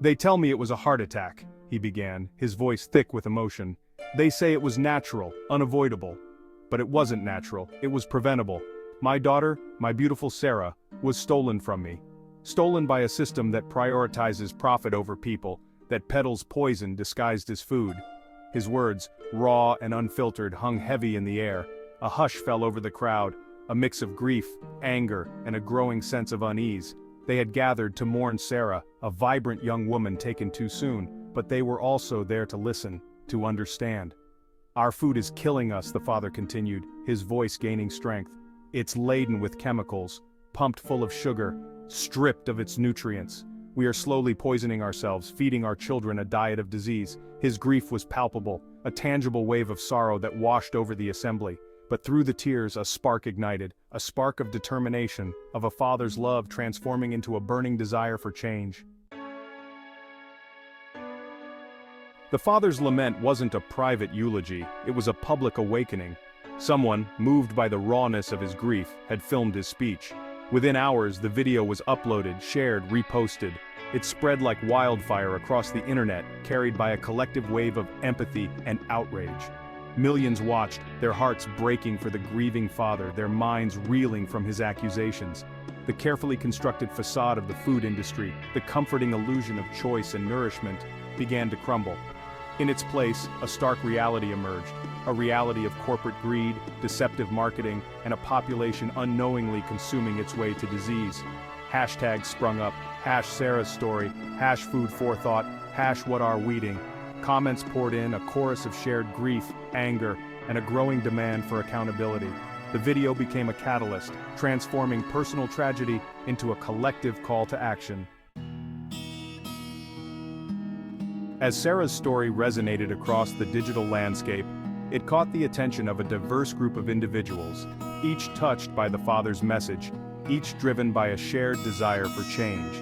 "They tell me it was a heart attack," he began, his voice thick with emotion. "They say it was natural, unavoidable. But it wasn't natural, it was preventable. My daughter, my beautiful Sarah, was stolen from me. Stolen by a system that prioritizes profit over people, that peddles poison disguised as food." His words, raw and unfiltered, hung heavy in the air. A hush fell over the crowd, a mix of grief, anger, and a growing sense of unease. They had gathered to mourn Sarah, a vibrant young woman taken too soon, but they were also there to listen, to understand. "Our food is killing us," the father continued, his voice gaining strength. "It's laden with chemicals, pumped full of sugar, stripped of its nutrients. We are slowly poisoning ourselves, feeding our children a diet of disease." His grief was palpable, a tangible wave of sorrow that washed over the assembly. But through the tears a spark ignited, a spark of determination, of a father's love transforming into a burning desire for change. The father's lament wasn't a private eulogy, it was a public awakening. Someone, moved by the rawness of his grief, had filmed his speech. Within hours, the video was uploaded, shared, reposted. It spread like wildfire across the internet, carried by a collective wave of empathy and outrage. Millions watched, their hearts breaking for the grieving father, their minds reeling from his accusations. The carefully constructed facade of the food industry, the comforting illusion of choice and nourishment, began to crumble. In its place, a stark reality emerged, a reality of corporate greed, deceptive marketing, and a population unknowingly consuming its way to disease. Hashtags sprung up, #Sarah's story, #food forethought, #what-are-we-eating. Comments poured in, a chorus of shared grief, anger, and a growing demand for accountability. The video became a catalyst, transforming personal tragedy into a collective call to action. As Sarah's story resonated across the digital landscape, it caught the attention of a diverse group of individuals, each touched by the father's message, each driven by a shared desire for change.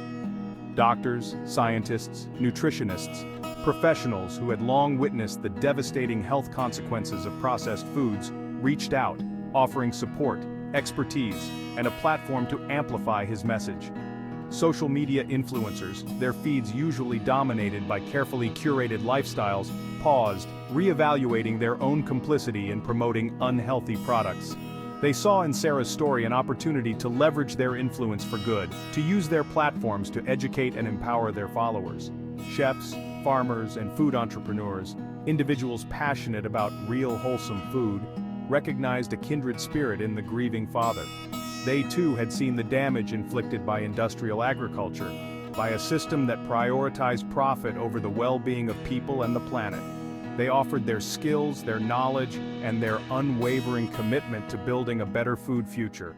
Doctors, scientists, nutritionists, professionals who had long witnessed the devastating health consequences of processed foods reached out, offering support, expertise, and a platform to amplify his message. Social media influencers, their feeds usually dominated by carefully curated lifestyles, paused, reevaluating their own complicity in promoting unhealthy products. They saw in Sarah's story an opportunity to leverage their influence for good, to use their platforms to educate and empower their followers. Chefs, farmers, and food entrepreneurs, individuals passionate about real wholesome food, recognized a kindred spirit in the grieving father. They too had seen the damage inflicted by industrial agriculture, by a system that prioritized profit over the well-being of people and the planet. They offered their skills, their knowledge, and their unwavering commitment to building a better food future.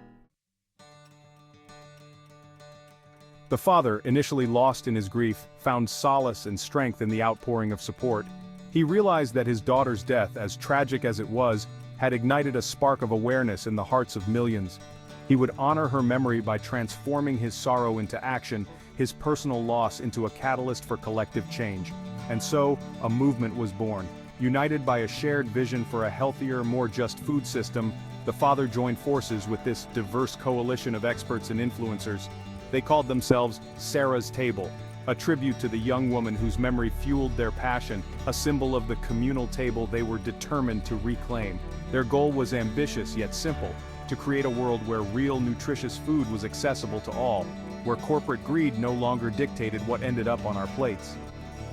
The father, initially lost in his grief, found solace and strength in the outpouring of support. He realized that his daughter's death, as tragic as it was, had ignited a spark of awareness in the hearts of millions. He would honor her memory by transforming his sorrow into action, his personal loss into a catalyst for collective change. And so, a movement was born. United by a shared vision for a healthier, more just food system, the father joined forces with this diverse coalition of experts and influencers. They called themselves Sarah's Table, a tribute to the young woman whose memory fueled their passion, a symbol of the communal table they were determined to reclaim. Their goal was ambitious yet simple, to create a world where real nutritious food was accessible to all, where corporate greed no longer dictated what ended up on our plates.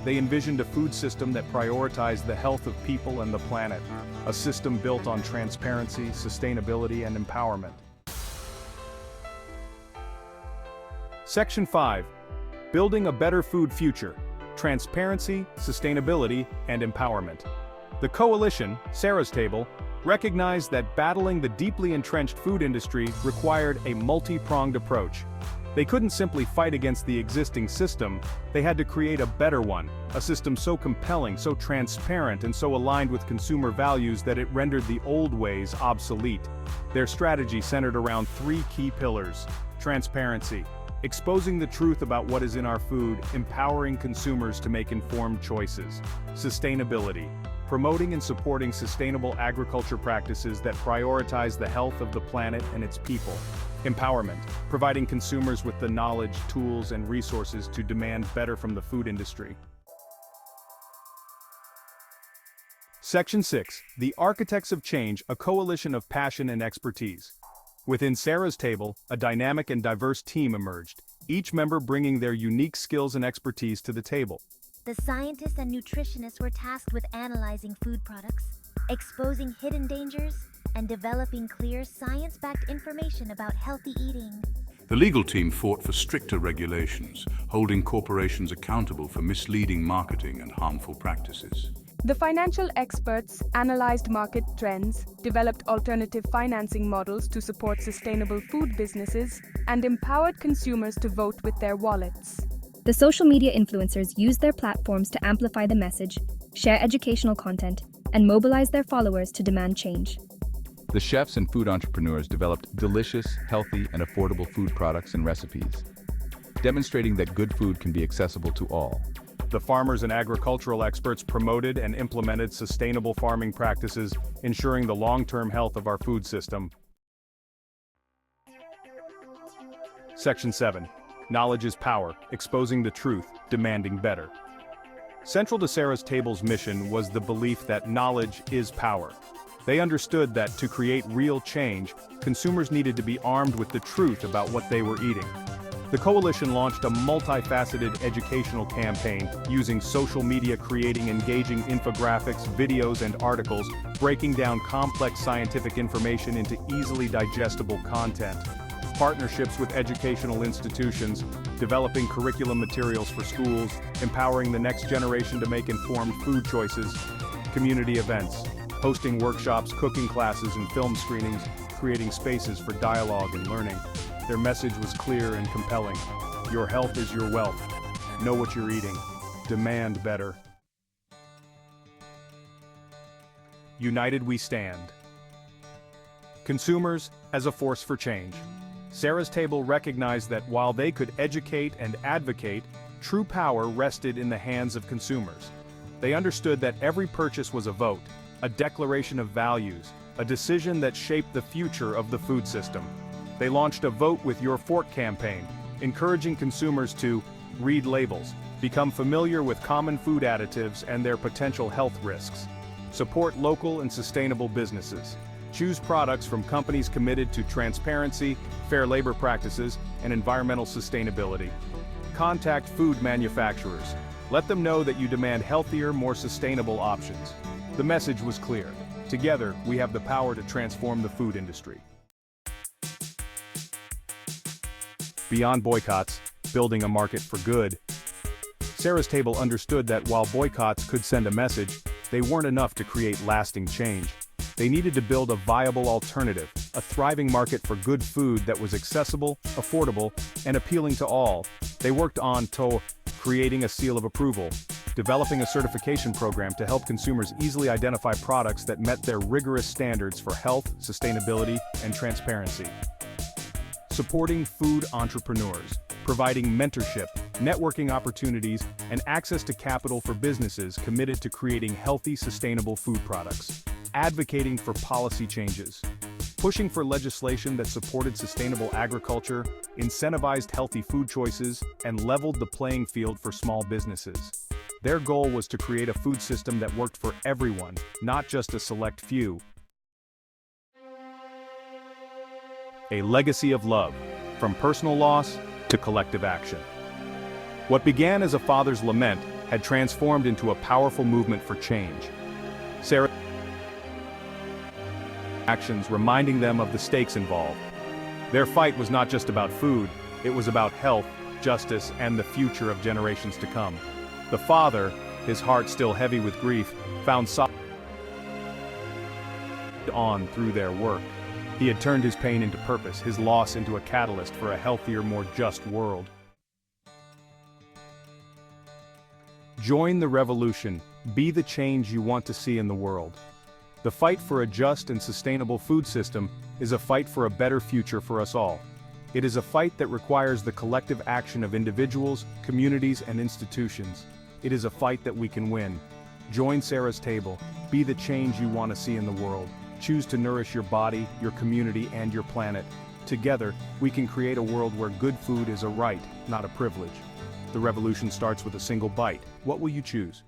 They envisioned a food system that prioritized the health of people and the planet, a system built on transparency, sustainability, and empowerment. Section 5. Building a Better Food Future: Transparency, Sustainability, and Empowerment. The coalition, Sarah's Table, recognized that battling the deeply entrenched food industry required a multi-pronged approach. They couldn't simply fight against the existing system, they had to create a better one, a system so compelling, so transparent, and so aligned with consumer values that it rendered the old ways obsolete. Their strategy centered around three key pillars: transparency, exposing the truth about what is in our food, empowering consumers to make informed choices; sustainability, promoting and supporting sustainable agriculture practices that prioritize the health of the planet and its people. Empowerment, providing consumers with the knowledge, tools, and resources to demand better from the food industry. Section 6. The Architects of Change, a coalition of passion and expertise. Within Sarah's Table, a dynamic and diverse team emerged, each member bringing their unique skills and expertise to the table. The scientists and nutritionists were tasked with analyzing food products, exposing hidden dangers, and developing clear, science-backed information about healthy eating. The legal team fought for stricter regulations, holding corporations accountable for misleading marketing and harmful practices. The financial experts analyzed market trends, developed alternative financing models to support sustainable food businesses, and empowered consumers to vote with their wallets. The social media influencers used their platforms to amplify the message, share educational content, and mobilize their followers to demand change. The chefs and food entrepreneurs developed delicious, healthy, and affordable food products and recipes, demonstrating that good food can be accessible to all. The farmers and agricultural experts promoted and implemented sustainable farming practices, ensuring the long-term health of our food system. Section 7. Knowledge is power, exposing the truth, demanding better. Central to Sarah's Table's mission was the belief that knowledge is power. They understood that to create real change, consumers needed to be armed with the truth about what they were eating. The coalition launched a multifaceted educational campaign using social media, creating engaging infographics, videos, and articles, breaking down complex scientific information into easily digestible content. Partnerships with educational institutions, developing curriculum materials for schools, empowering the next generation to make informed food choices. Community events, hosting workshops, cooking classes, and film screenings, creating spaces for dialogue and learning. Their message was clear and compelling. Your health is your wealth. Know what you're eating. Demand better. United we stand. Consumers as a force for change. Sarah's Table recognized that while they could educate and advocate, true power rested in the hands of consumers. They understood that every purchase was a vote, a declaration of values, a decision that shaped the future of the food system. They launched a Vote with Your Fork campaign, encouraging consumers to read labels, become familiar with common food additives and their potential health risks, support local and sustainable businesses, choose products from companies committed to transparency, fair labor practices, and environmental sustainability. Contact food manufacturers. Let them know that you demand healthier, more sustainable options. The message was clear. Together, we have the power to transform the food industry. Beyond boycotts, building a market for good. Sarah's Table understood that while boycotts could send a message, they weren't enough to create lasting change. They needed to build a viable alternative, a thriving market for good food that was accessible, affordable, and appealing to all. They worked on to creating a seal of approval, developing a certification program to help consumers easily identify products that met their rigorous standards for health, sustainability, and transparency. Supporting food entrepreneurs, providing mentorship, networking opportunities, and access to capital for businesses committed to creating healthy, sustainable food products. Advocating for policy changes, pushing for legislation that supported sustainable agriculture, incentivized healthy food choices, and leveled the playing field for small businesses. Their goal was to create a food system that worked for everyone, not just a select few. A legacy of love, from personal loss to collective action. What began as a father's lament had transformed into a powerful movement for change. Sarah's actions reminding them of the stakes involved. Their fight was not just about food, it was about health, justice, and the future of generations to come. The father, his heart still heavy with grief, found solace on through their work. He had turned his pain into purpose, his loss into a catalyst for a healthier, more just world. Join the revolution. Be the change you want to see in the world. The fight for a just and sustainable food system is a fight for a better future for us all. It is a fight that requires the collective action of individuals, communities, and institutions. It is a fight that we can win. Join Sarah's table. Be the change you want to see in the world. Choose to nourish your body, your community, and your planet. Together, we can create a world where good food is a right, not a privilege. The revolution starts with a single bite. What will you choose?